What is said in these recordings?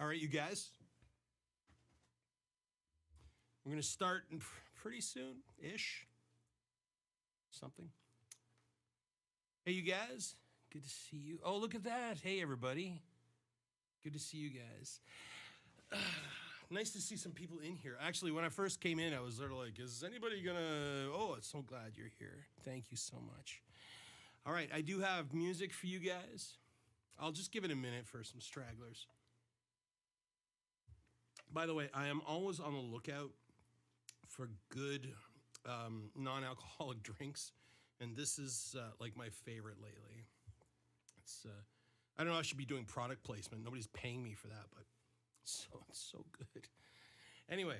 All right, you guys. We're going to start pretty soon-ish. Something. Hey, you guys. Good to see you. Oh, look at that. Hey, everybody. Good to see you guys. Nice to see some people in here. Actually, when I first came in, I was sort of like, is anybody going to... Oh, I'm so glad you're here. Thank you so much. All right, I do have music for you guys. I'll just give it a minute for some stragglers. By the way, I am always on the lookout for good non-alcoholic drinks, and this is like my favorite lately. It's I don't know, I should be doing product placement. Nobody's paying me for that, but it's so good. Anyway,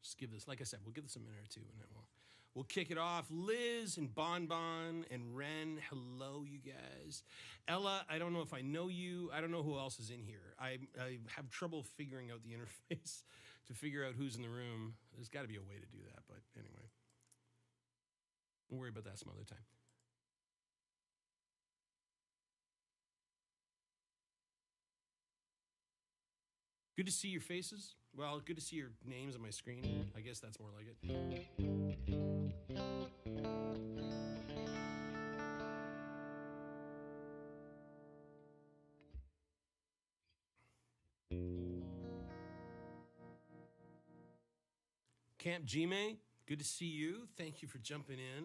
just give this, like I said, we'll give this a minute or two, and then we'll kick it off. Liz and Bonbon and Ren, hello, you guys. Ella, I don't know if I know you. I don't know who else is in here. I have trouble figuring out the interface to figure out who's in the room. There's got to be a way to do that, but anyway. We'll worry about that some other time. Good to see your faces. Well, good to see your names on my screen. I guess that's more like it. Camp Jime, good to see you. Thank you for jumping in.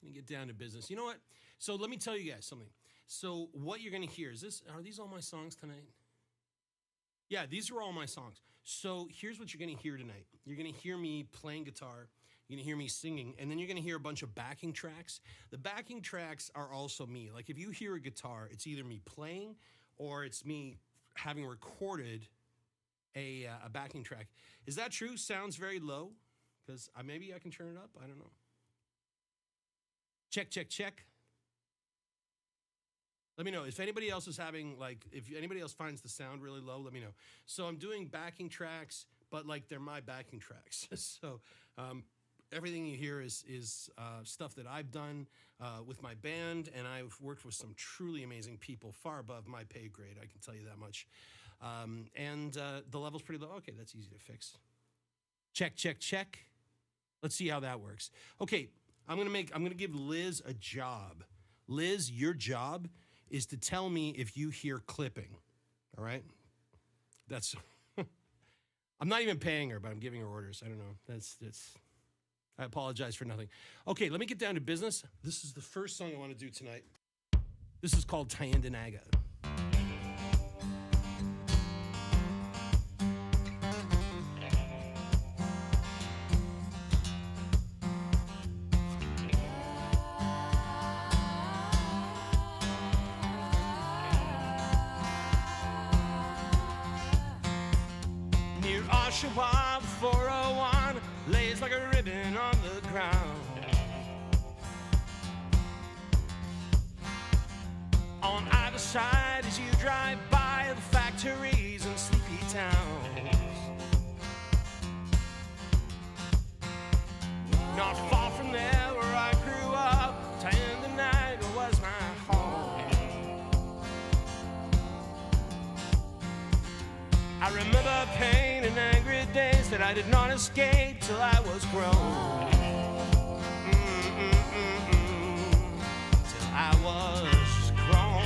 Gonna get down to business. You know what? So let me tell you guys something. So what you're gonna hear is are these all my songs tonight? Yeah, these are all my songs. So here's what you're gonna hear tonight. You're gonna hear me playing guitar, you're gonna hear me singing, and then you're gonna hear a bunch of backing tracks. The backing tracks are also me. Like if you hear a guitar, it's either me playing or it's me having recorded a backing track. Is that true? Sounds very low? Because maybe I can turn it up, I don't know. Check, check, check. Let me know if anybody else is having, like, if anybody else finds the sound really low, let me know. So I'm doing backing tracks, but like they're my backing tracks. So everything you hear is stuff that I've done with my band, and I've worked with some truly amazing people far above my pay grade, I can tell you that much. And the level's pretty low. Okay, that's easy to fix. Check, check, check. Let's see how that works. Okay, I'm gonna give Liz a job. Liz, your job is to tell me if you hear clipping. All right? That's I'm not even paying her, but I'm giving her orders. I don't know. That's I apologize for nothing. Okay, let me get down to business. This is the first song I want to do tonight. This is called Tyendinaga. Oshawa, the 401 lays like a ribbon on the ground. On either side as you drive by the factories and sleepy towns. Not far from there where I grew up, Tyendinaga was my home. I remember pain and angry days that I did not escape till I was grown. Till I was grown.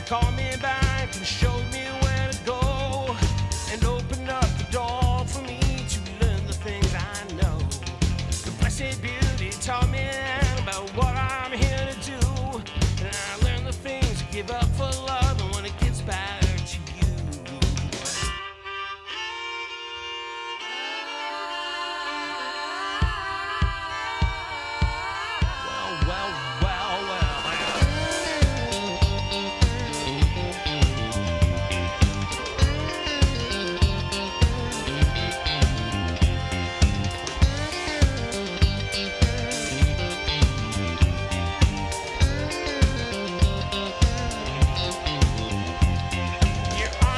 Called me back and showed me where to go, and opened up the door for me to learn the things I know. The blessed beauty taught me about what I'm here to do, and I learned the things you give up for love and when it gets back to you. Well.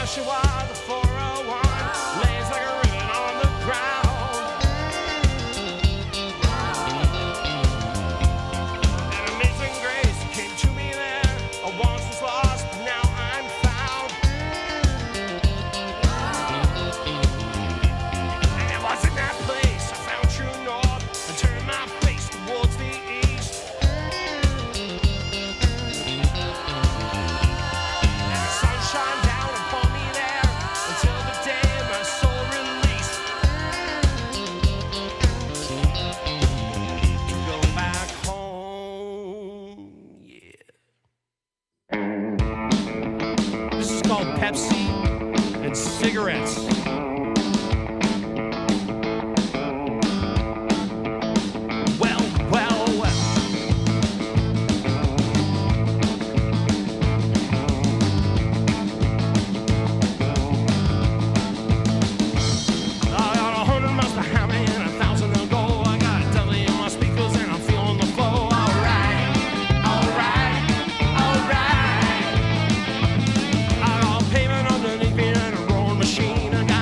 Oshawa, the 401 lays like a ribbon on the ground. An amazing grace came to me there. I once was lost, but now I'm found. And it was in that place I found true north and turned my face towards the east. And the sun shone down upon me there until the day my soul released. To go back home, yeah. This is called Pepsi and Cigarettes. Well. I got 100 miles to Hamley and 1,000 to go. I got a deli on my speakers and I'm feeling the flow. Alright. I got pavement underneath me and a rolling machine. I got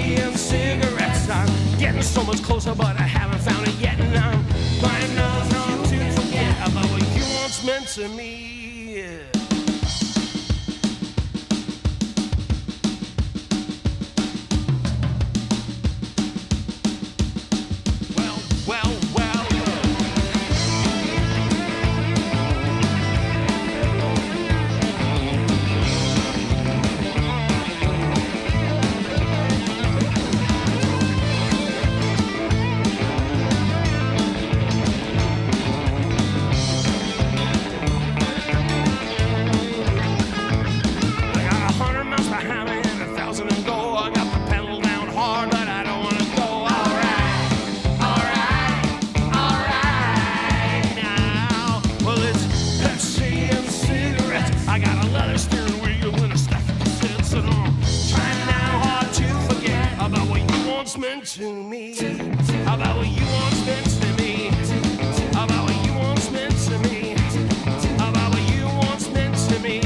Pepsi and cigarettes. I'm getting so much closer, but I haven't found it yet. And I'm trying not to forget about what you once meant to me. To me, about what you once meant to me, about what you once meant to me, about what you once meant to me,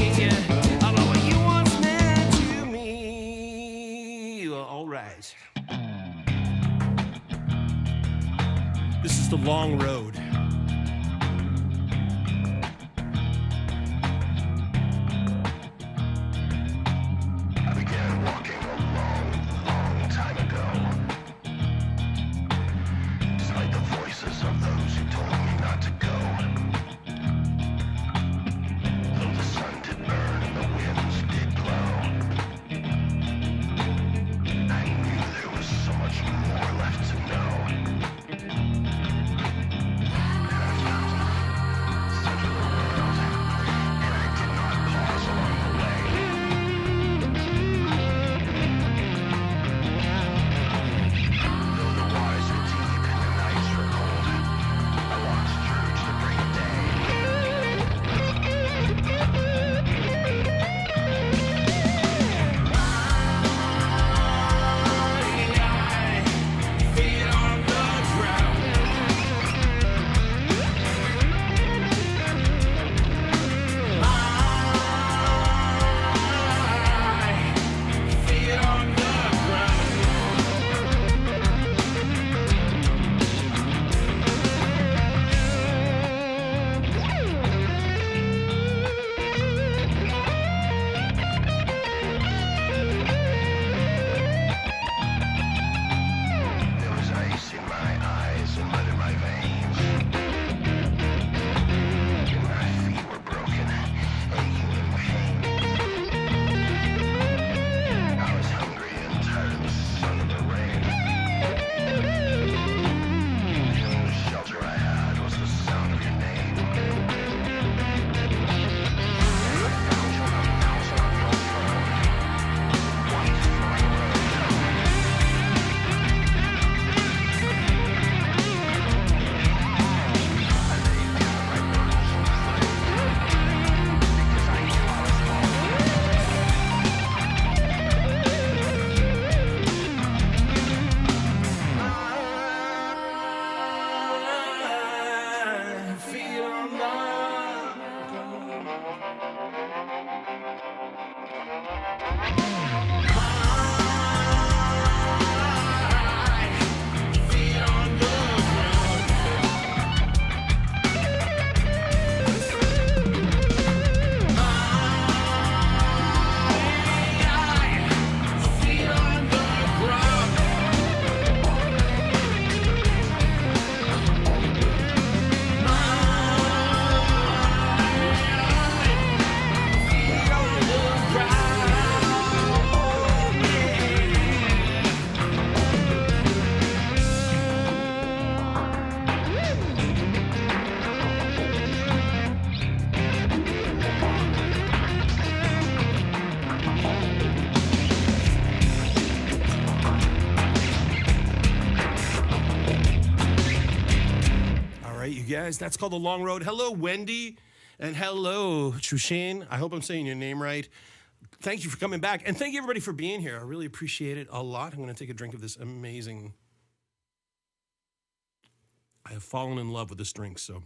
about what you once meant to me. Well, all right. This is The Long Road. I began walking a long time ago. Despite the voices of those who told me not to go. Though the sun did burn and the winds did blow, I knew there was so much more left to know. Center of the world, and I did not pause along the way. Though the waters were deep and the nights were cold, I walked through to the break of day. Feet on the ground. Feet on the ground. There was ice in my eyes and mud in my veins. And my feet were broken, aching in pain. I was hungry and tired of the sun and the rain. The only shelter I had was the sound of your name. And I found you on a mountain on your throne, white flowing road. I laid down my burdens and fled, because I knew I was Feet on the feet on the ground. Feet on the ground. Feet on the All right, you guys, that's called The Long Road. Hello, Wendy, and hello, Trushane. I hope I'm saying your name right. Thank you for coming back, and thank you, everybody, for being here. I really appreciate it a lot. I'm going to take a drink of this amazing... I have fallen in love with this drink, so...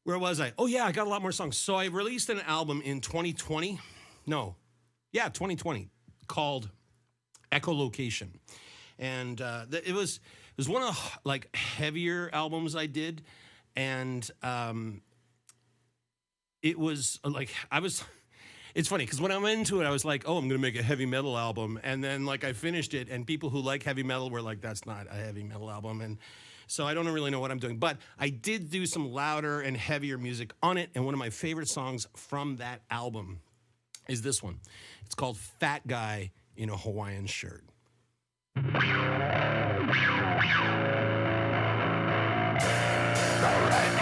Where was I? Oh, yeah, I got a lot more songs. So I released an album in 2020. No. Yeah, 2020, called echolocation. And it was one of the like heavier albums I did, and it was like it's funny because when I went into it, I was like, oh, I'm going to make a heavy metal album. And then like I finished it, and people who like heavy metal were like, that's not a heavy metal album. And so I don't really know what I'm doing. But I did do some louder and heavier music on it. And one of my favorite songs from that album is this one. It's called Fat Guy in a Hawaiian Shirt. All right.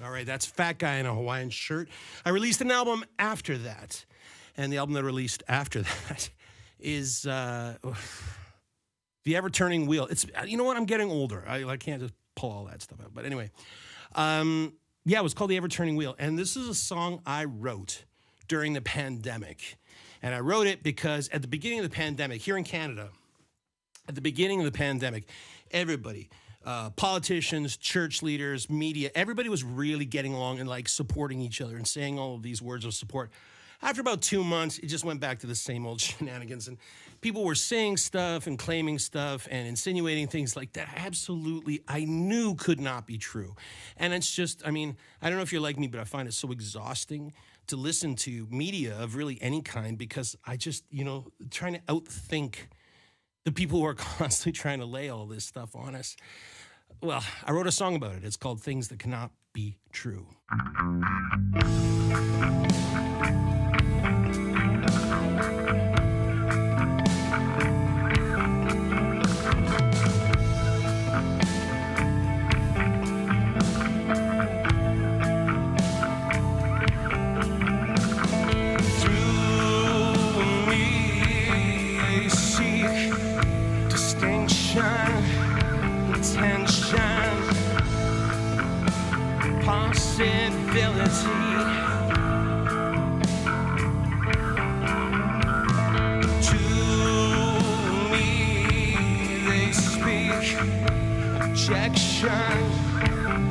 All right, that's Fat Guy in a Hawaiian Shirt. I released an album after that, and the album that I released after that is The Ever Turning Wheel. It's, you know what? I'm getting older. I can't just pull all that stuff out. But anyway, yeah, it was called The Ever Turning Wheel, and this is a song I wrote during the pandemic. And I wrote it because at the beginning of the pandemic, here in Canada, at the beginning of the pandemic, everybody, politicians, church leaders, media, everybody was really getting along and like supporting each other and saying all of these words of support. After about 2 months, it just went back to the same old shenanigans. And people were saying stuff and claiming stuff and insinuating things like that. Absolutely, I knew could not be true. And it's just, I mean, I don't know if you're like me, but I find it so exhausting to listen to media of really any kind because I just, trying to outthink the people who are constantly trying to lay all this stuff on us. Well, I wrote a song about it. It's called Things That Cannot Be True.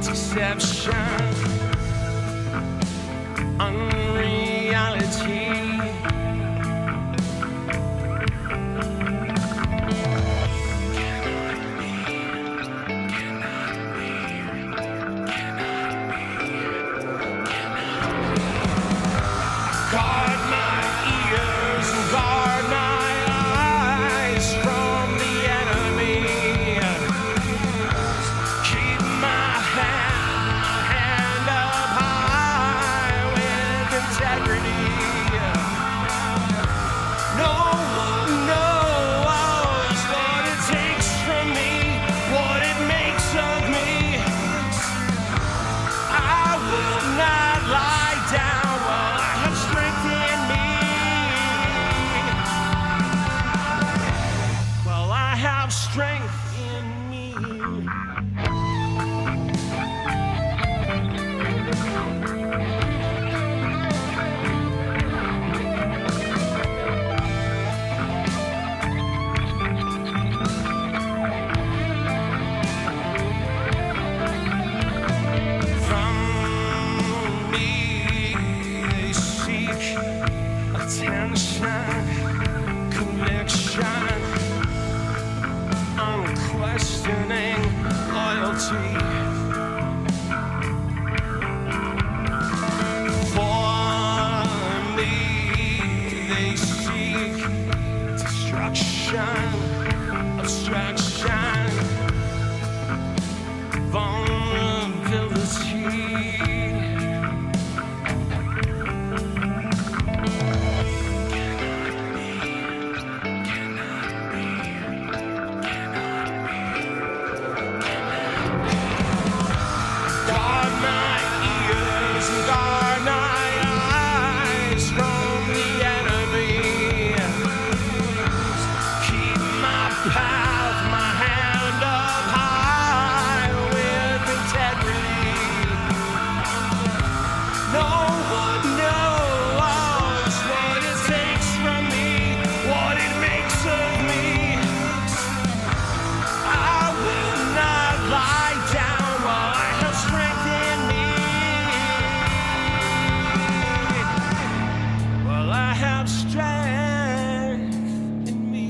Deception, unreality. Guard my ears and guard my eyes from the enemy. Keep my hand up high with integrity. No one knows what it takes from me, what it makes of me. I will not lie down while I have strength in me. While I have strength in me. From me they seek attention, conviction, unquestioning loyalty. For me they seek destruction, obstruction, vulnerability. Guard my ears and guard my eyes from the enemy. Keep my path, my hand up high with integrity. No one knows what it takes from me, what it makes of me. I will not lie down while I have strength in me. While I have strength in me.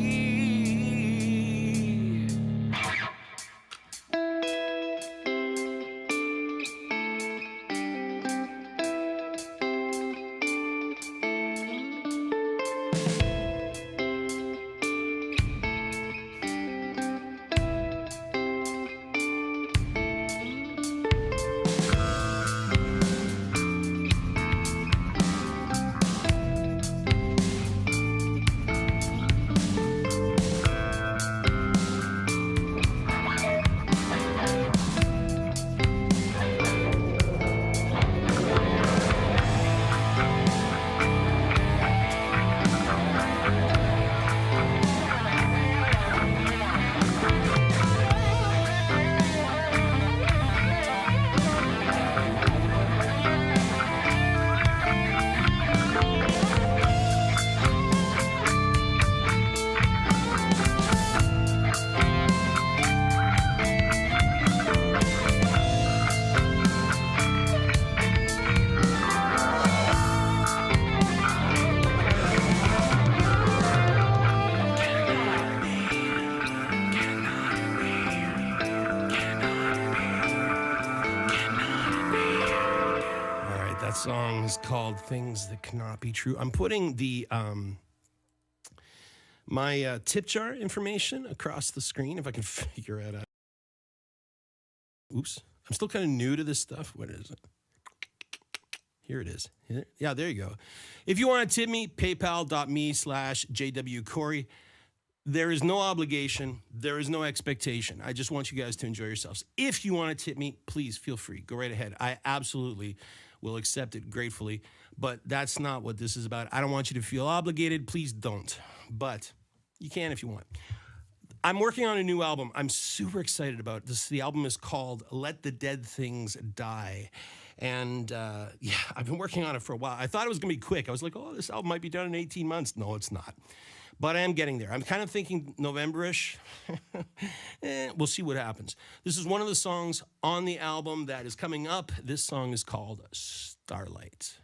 That song is called Things That Cannot Be True. I'm putting the my tip jar information across the screen if I can figure it out. Oops. I'm still kind of new to this stuff. What is it? Here it is. Yeah, there you go. If you want to tip me, paypal.me/JWCorey. There is no obligation. There is no expectation. I just want you guys to enjoy yourselves. If you want to tip me, please feel free. Go right ahead. I absolutely will accept it gratefully. But that's not what this is about. I don't want you to feel obligated. Please don't. But you can if you want. I'm working on a new album. I'm super excited about this. The album is called Let the Dead Things Die. And yeah, I've been working on it for a while. I thought it was going to be quick. I was like, oh, this album might be done in 18 months. No, it's not. But I am getting there. I'm kind of thinking November-ish. We'll see what happens. This is one of the songs on the album that is coming up. This song is called Starlight.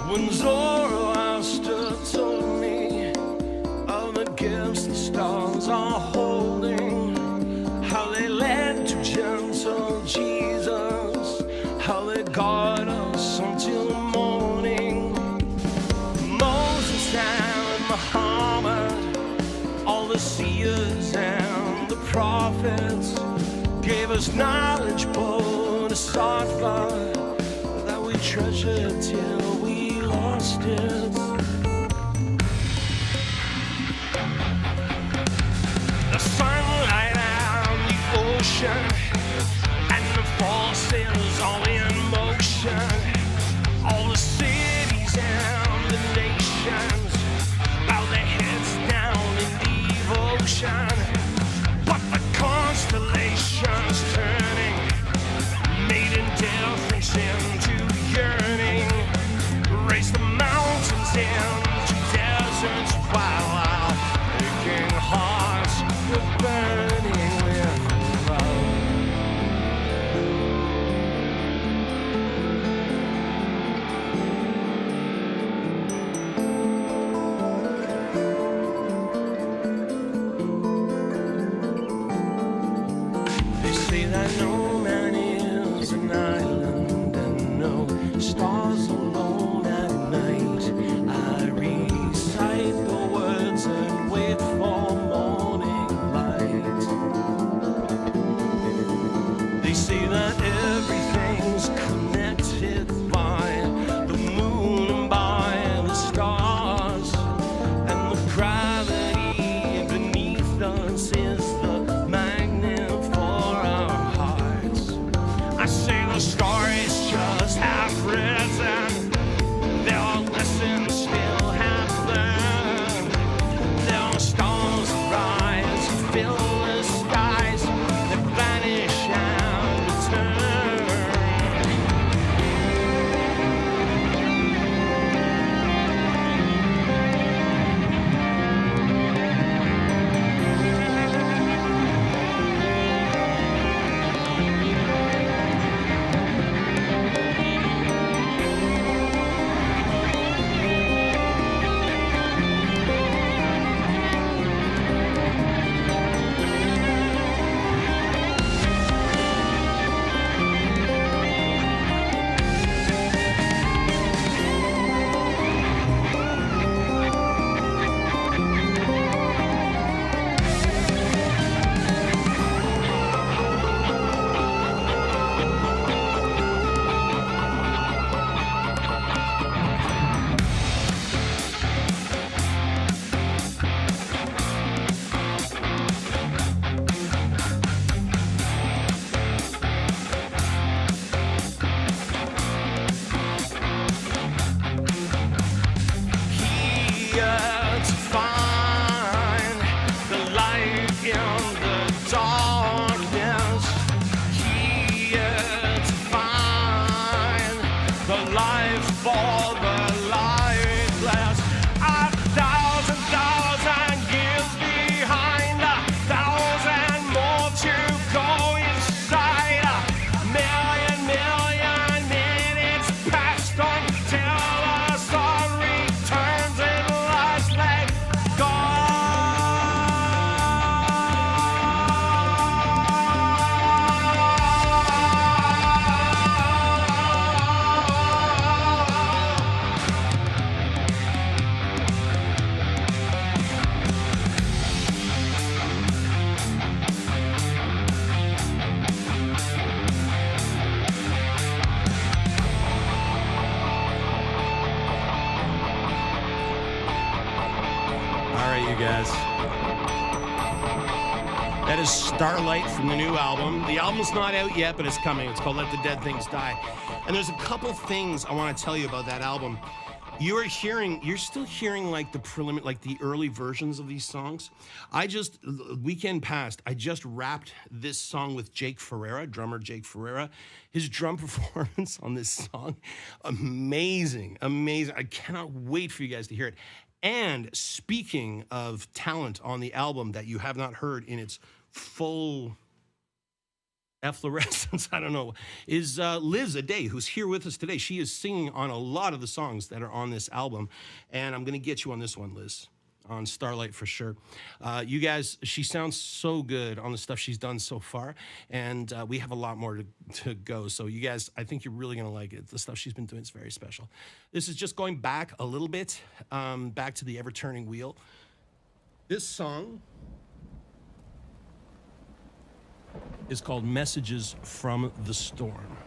When Zoroaster told me of the gifts the stars are holding, how they led to gentle Jesus, how they guard us until morning. Moses and Muhammad, all the seers and the prophets, gave us knowledge bodhisattva that we treasure till we lost it. The sunlight and the ocean and the forces all in motion, all the cities and the nations bow their heads down in devotion. But the constellations turning, made indifference into yearning, raise the mountains into deserts while our aching hearts were burning with love. They say that no man is an island and no stars alone at night. I recite the words and wait for morning light. They say that everything's connected by the moon and by the stars, and the gravity beneath us is the magnet for our hearts. I say the stories just half written, there are lessons still half learned. There are stars that rise and fill the skies that vanish and return. Starlight from the new album. The album's not out yet, but it's coming. It's called Let the Dead Things Die. And there's a couple things I want to tell you about that album. You're still hearing like the early versions of these songs. Weekend past, I just wrapped this song with Jake Ferreira, drummer Jake Ferreira. His drum performance on this song, amazing. I cannot wait for you guys to hear it. And speaking of talent on the album that you have not heard in its full efflorescence, I don't know, is Liz Aday, who's here with us today. She is singing on a lot of the songs that are on this album. And I'm going to get you on this one, Liz, on Starlight for sure. You guys, she sounds so good on the stuff she's done so far. And we have a lot more to go. So you guys, I think you're really going to like it. The stuff she's been doing is very special. This is just going back a little bit, back to the ever-turning wheel. This song is called Messages from the Storm.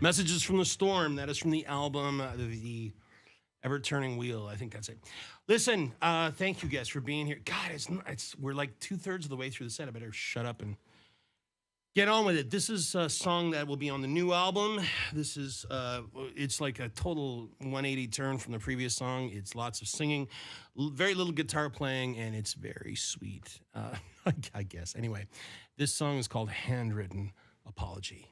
Messages from the Storm. That is from the album, The Ever-Turning Wheel. I think that's it. Listen, thank you guys for being here. God, we're like 2/3 of the way through the set. I better shut up and get on with it. This is a song that will be on the new album. This is, it's like a total 180 turn from the previous song. It's lots of singing, very little guitar playing, and it's very sweet, I guess. Anyway, this song is called Handwritten Apology.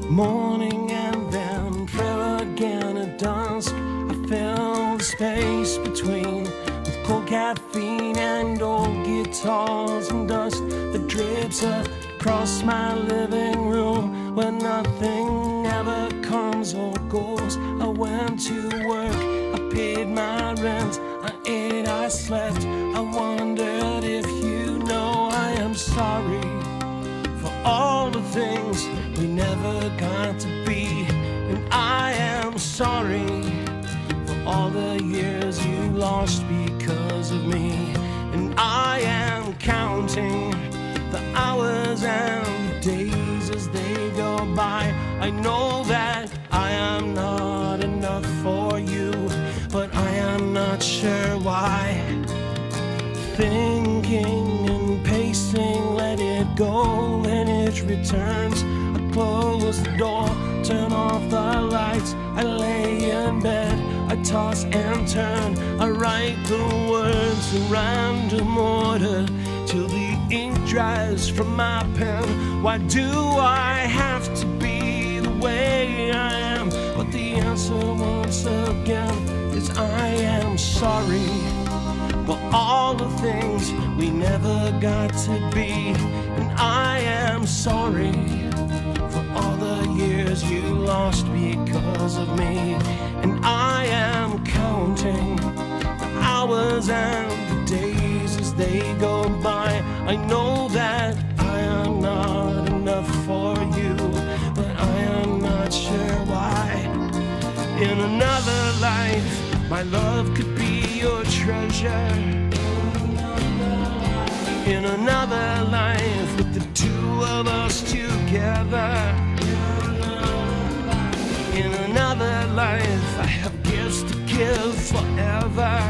Morning and then prayer again at dusk. I fill the space between with cold caffeine and old guitars and dust that drapes across my living room where nothing ever comes or goes. I went to work, I paid my rent, I ate, I slept. I wondered if you know I am sorry for all the things we never got to be. And I am sorry for all the years you lost because of me. And I am counting the hours and the days as they go by. I know that I am not enough for you, but I am not sure why. Thinking and pacing, let it go when it returns. I close the door, turn off the lights. I lay in bed, I toss and turn. I write the words in random order till the ink dries from my pen. Why do I have to be the way I am? But the answer once again is I am sorry for all the things we never got to be. And I am sorry for all the years you lost because of me. And I am counting the hours and the days as they go by. I know that I am not enough for you, but I am not sure why. In another life, my love could be your treasure. In another life, with the two of us together. In another life, I have gifts to give forever.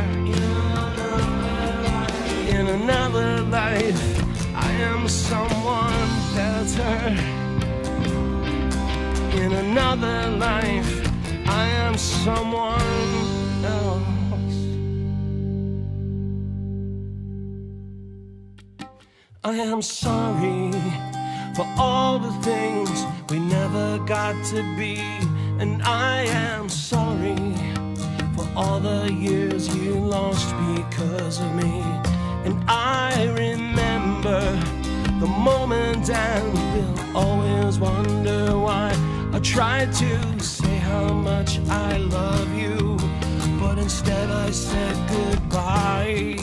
In another life, I am someone better. In another life, I am someone else. I am sorry for all the things we never got to be. And I am sorry for all the years you lost because of me. And I remember the moment and will always wonder why. I tried to say how much I love you, but instead I said goodbye.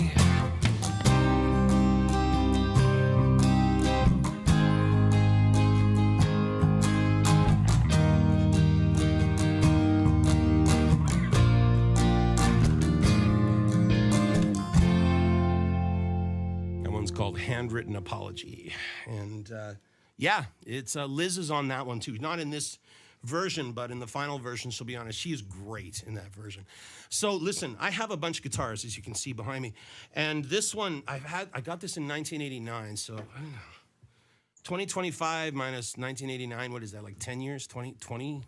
Called Handwritten Apology. And yeah, it's Liz is on that one too. Not in this version, but in the final version, she'll be on it. She is great in that version. So listen, I have a bunch of guitars, as you can see behind me. And this one, I got this in 1989. So I don't know, 2025 minus 1989, what is that, like 10 years? 20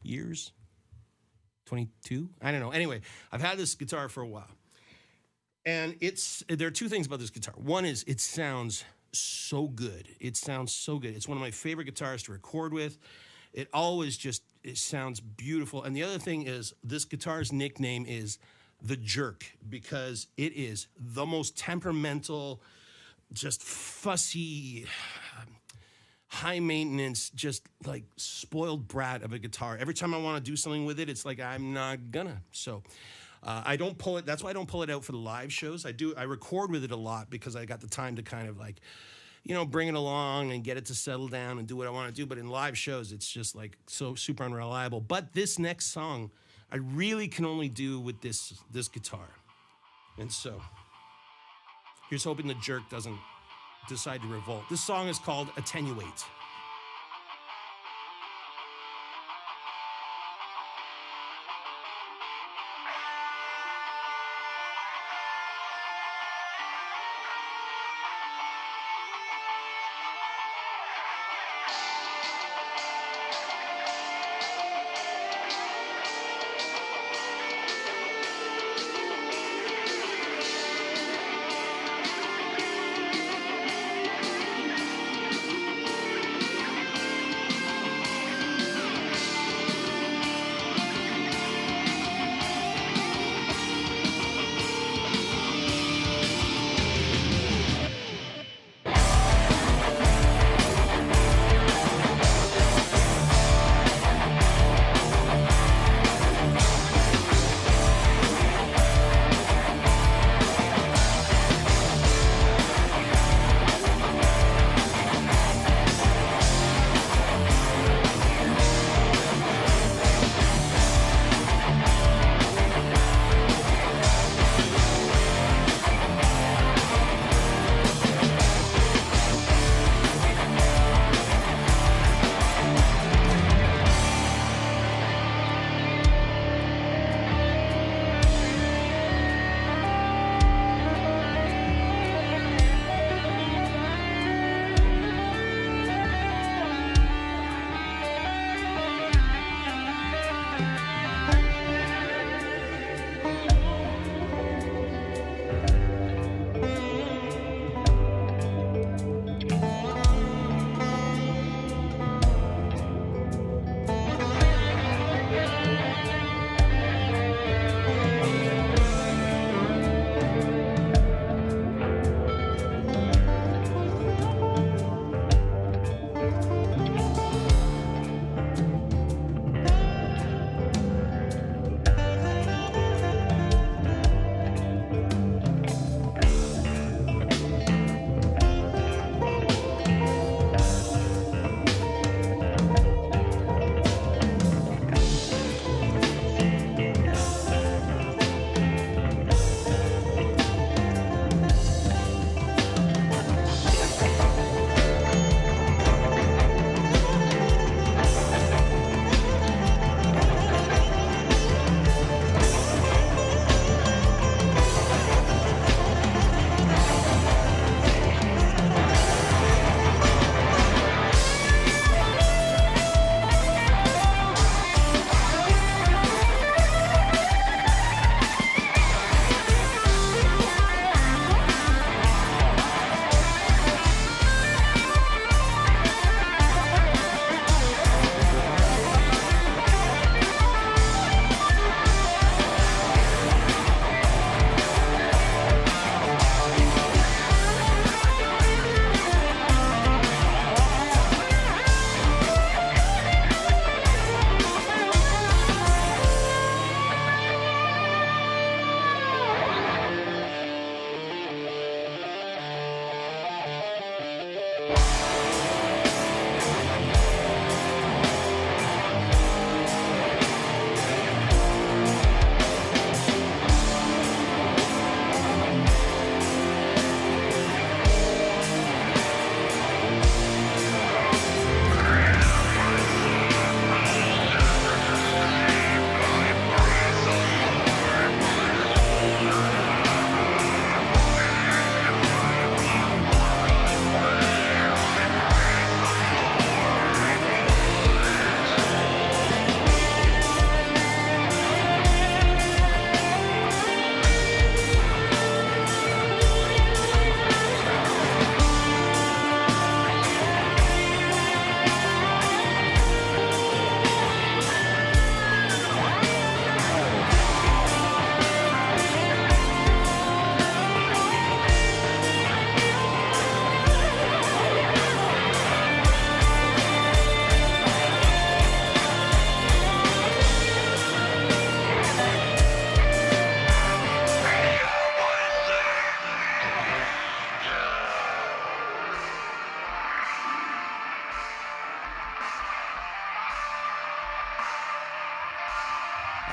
years? 22? I don't know. Anyway, I've had this guitar for a while. And there are two things about this guitar. One is it sounds so good. It sounds so good. It's one of my favorite guitars to record with. It sounds beautiful. And the other thing is this guitar's nickname is The Jerk because it is the most temperamental, just fussy, high maintenance, just like spoiled brat of a guitar. Every time I want to do something with it, it's like I'm not gonna. So I don't pull it. That's why I don't pull it out for the live shows. I record with it a lot because I got the time to kind of like bring it along and get it to settle down and do what I want to do. But in live shows, it's just like so super unreliable. But this next song, I really can only do with this guitar. And so here's hoping the jerk doesn't decide to revolt. This song is called Attenuate.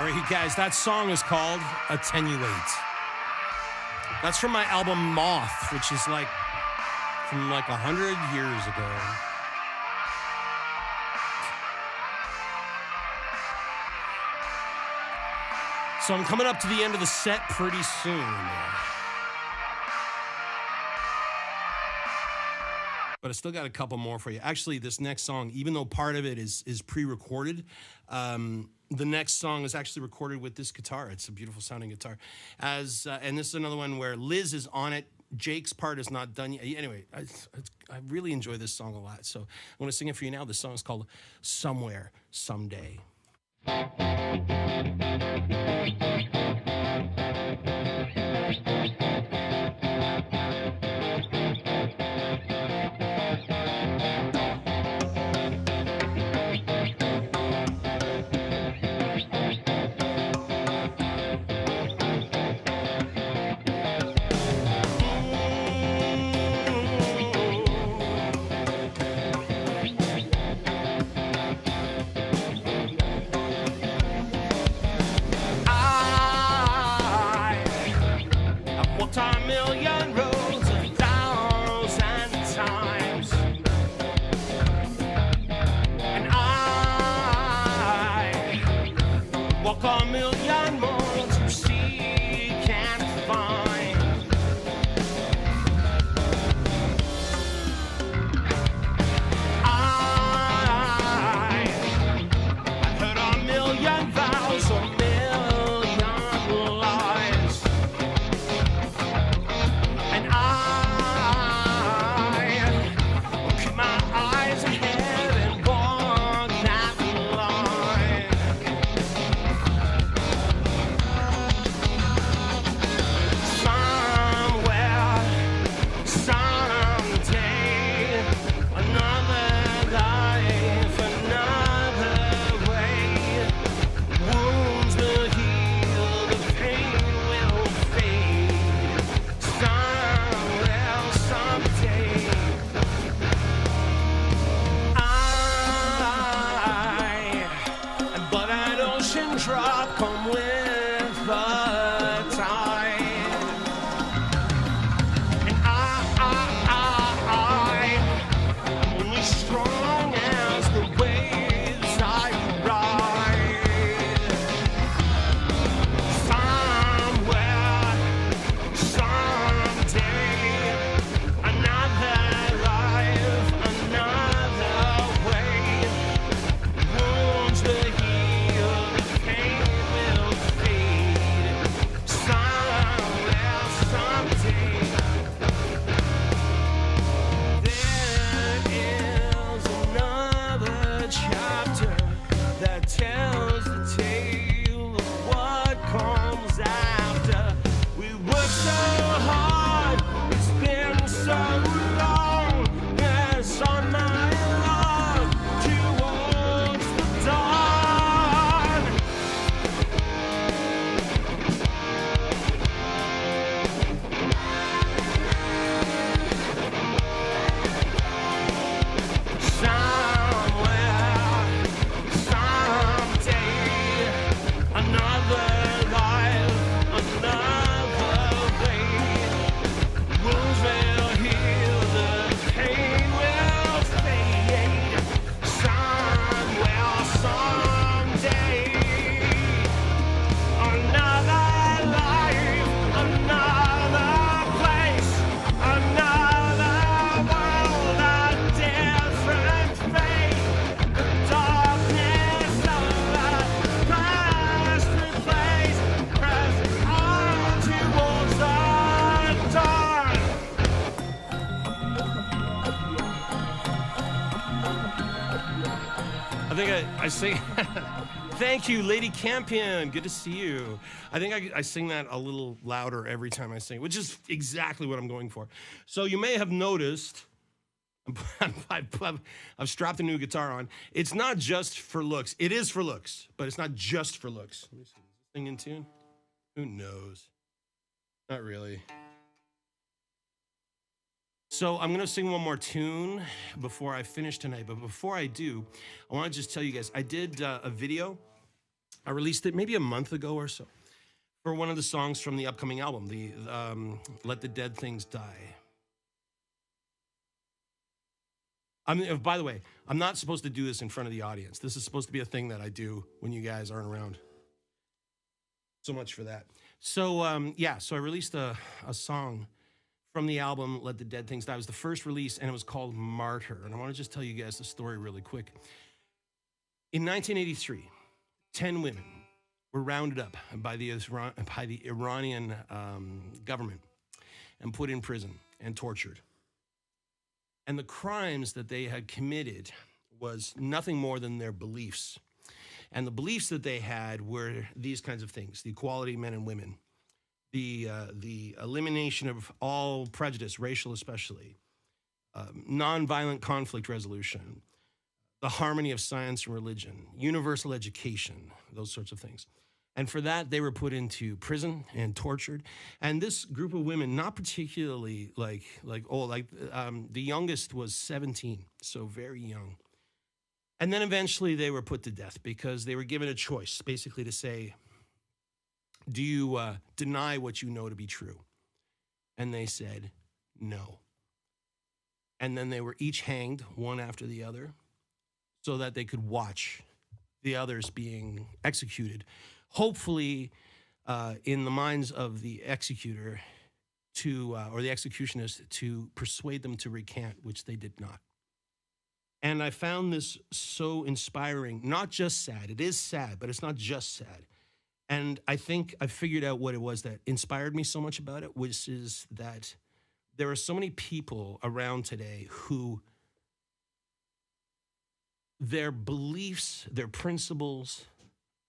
Sorry, guys, that song is called Attenuate. That's from my album Moth, which is like from like 100 years ago. So I'm coming up to the end of the set pretty soon. But I still got a couple more for you. Actually, this next song, even though part of it is pre-recorded, the next song is actually recorded with this guitar. It's a beautiful sounding guitar. And this is another one where Liz is on it. Jake's part is not done yet. Anyway, I really enjoy this song a lot. So I want to sing it for you now. This song is called Somewhere, Someday. I sing. Thank you, Lady Campion. Good to see you. I think I sing that a little louder every time I sing, which is exactly what I'm going for. So you may have noticed, I've strapped a new guitar on. It's not just for looks. It is for looks, but it's not just for looks. Let me see. Is this thing in tune? Who knows? Not really. So I'm going to sing one more tune before I finish tonight. But before I do, I want to just tell you guys, I did a video I released it maybe a month ago or so for one of the songs from the upcoming album, the Let the Dead Things Die. By the way, I'm not supposed to do this in front of the audience. This is supposed to be a thing that I do when you guys aren't around. So much for that. So I released a song from the album Let the Dead Things Die. It was the first release, and it was called Martyr. And I want to just tell you guys the story really quick. In 1983, 10 women were rounded up by the Iranian government and put in prison and tortured. And the crimes that they had committed was nothing more than their beliefs. And the beliefs that they had were these kinds of things: the equality of men and women, the elimination of all prejudice, racial especially, nonviolent conflict resolution, the harmony of science and religion, universal education, those sorts of things. And for that, they were put into prison and tortured. And this group of women, not particularly the youngest was 17, so very young. And then eventually they were put to death because they were given a choice, basically to say, do you deny what you know to be true? And they said, no. And then they were each hanged, one after the other, so that they could watch the others being executed, hopefully in the minds of the executor or the executionist to persuade them to recant, which they did not. And I found this so inspiring, not just sad. It is sad, but it's not just sad. And I think I figured out what it was that inspired me so much about it, which is that there are so many people around today who their beliefs, their principles,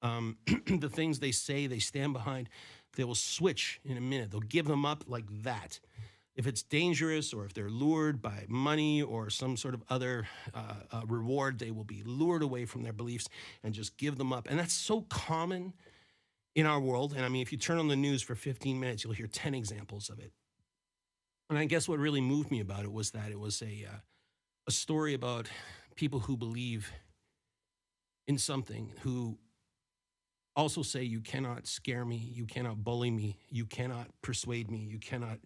the things they say, they stand behind, they will switch in a minute. They'll give them up like that. If it's dangerous or if they're lured by money or some sort of other reward, they will be lured away from their beliefs and just give them up. And that's so common in our world. And I mean, if you turn on the news for 15 minutes, you'll hear 10 examples of it. And I guess what really moved me about it was that it was a story about people who believe in something, who also say, you cannot scare me, you cannot bully me, you cannot persuade me, you cannot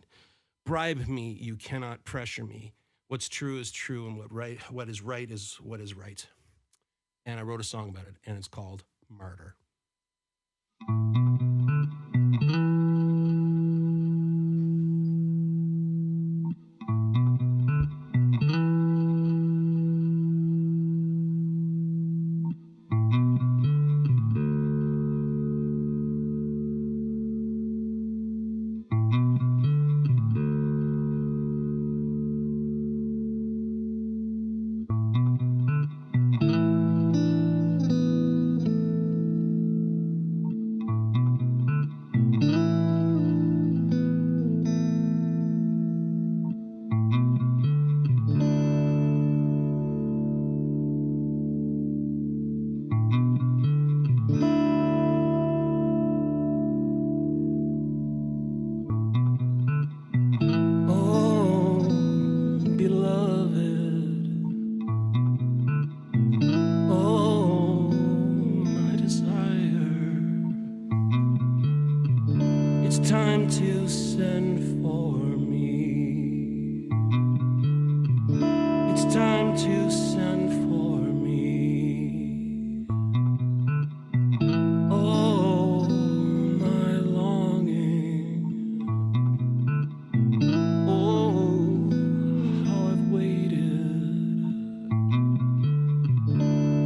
bribe me, you cannot pressure me. What's true is true, and what is right is what is right. And I wrote a song about it, and it's called Martyr. Time to send for me. It's time to send for me. Oh, my longing. Oh, how I've waited.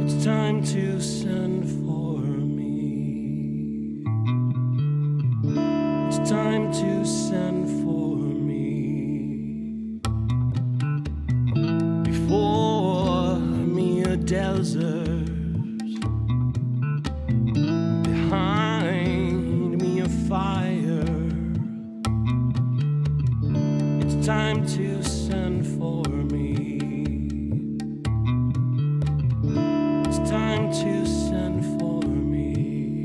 It's time to send for me. Time to send for me. Before me a desert, behind me a fire. It's time to send for me. It's time to send for me.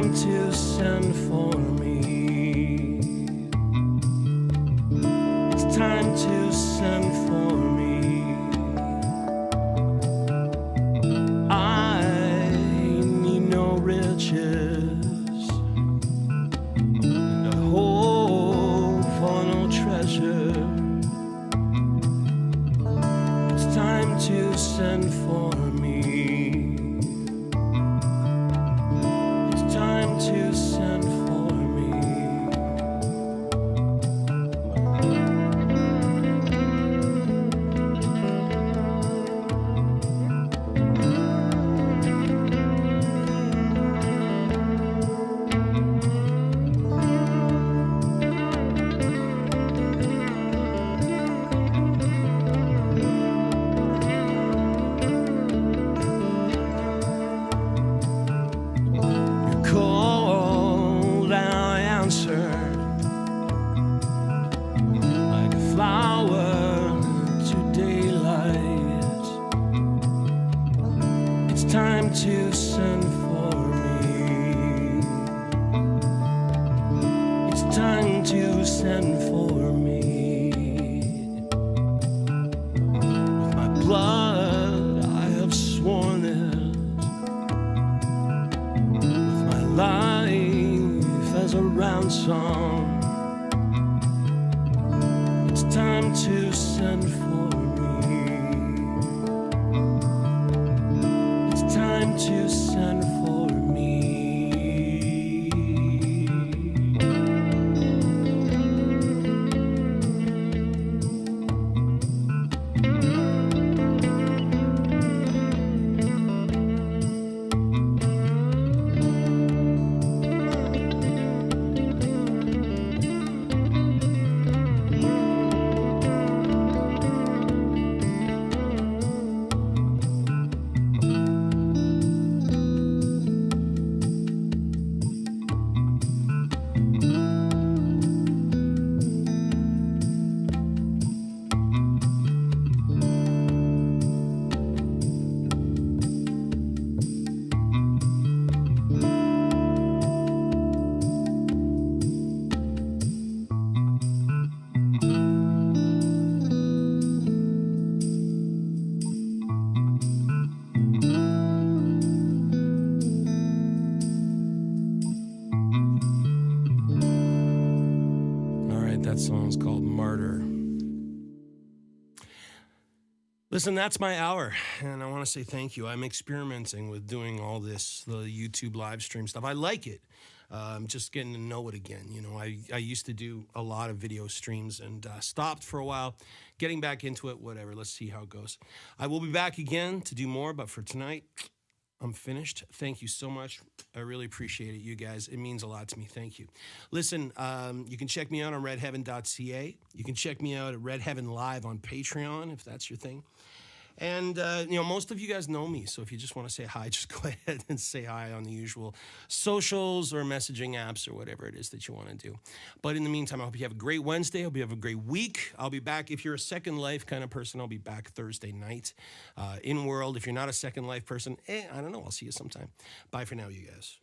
time to send for me. It's time to send for me. I need no riches, and I hope for no treasure. It's time to send for me. It's time to send for me. You called and I answered like a flower to daylight. It's time to send for me. It's time to send for me. With my blood I have sworn it, with my life as a ransom. It's time to send for me. It's time to send for me. All right, that song's called Martyr. Listen, that's my hour, and I want to say thank you. I'm experimenting with doing all this, the YouTube live stream stuff. I like it. I'm just getting to know it again. You know, I used to do a lot of video streams and stopped for a while. Getting back into it, whatever. Let's see how it goes. I will be back again to do more, but for tonight, I'm finished. Thank you so much. I really appreciate it, you guys. It means a lot to me. Thank you. Listen, you can check me out on redheaven.ca. You can check me out at Red Heaven Live on Patreon, if that's your thing. And, you know, most of you guys know me, so if you just want to say hi, just go ahead and say hi on the usual socials or messaging apps or whatever it is that you want to do. But in the meantime, I hope you have a great Wednesday. I hope you have a great week. I'll be back. If you're a Second Life kind of person, I'll be back Thursday night in World. If you're not a Second Life person, I don't know. I'll see you sometime. Bye for now, you guys.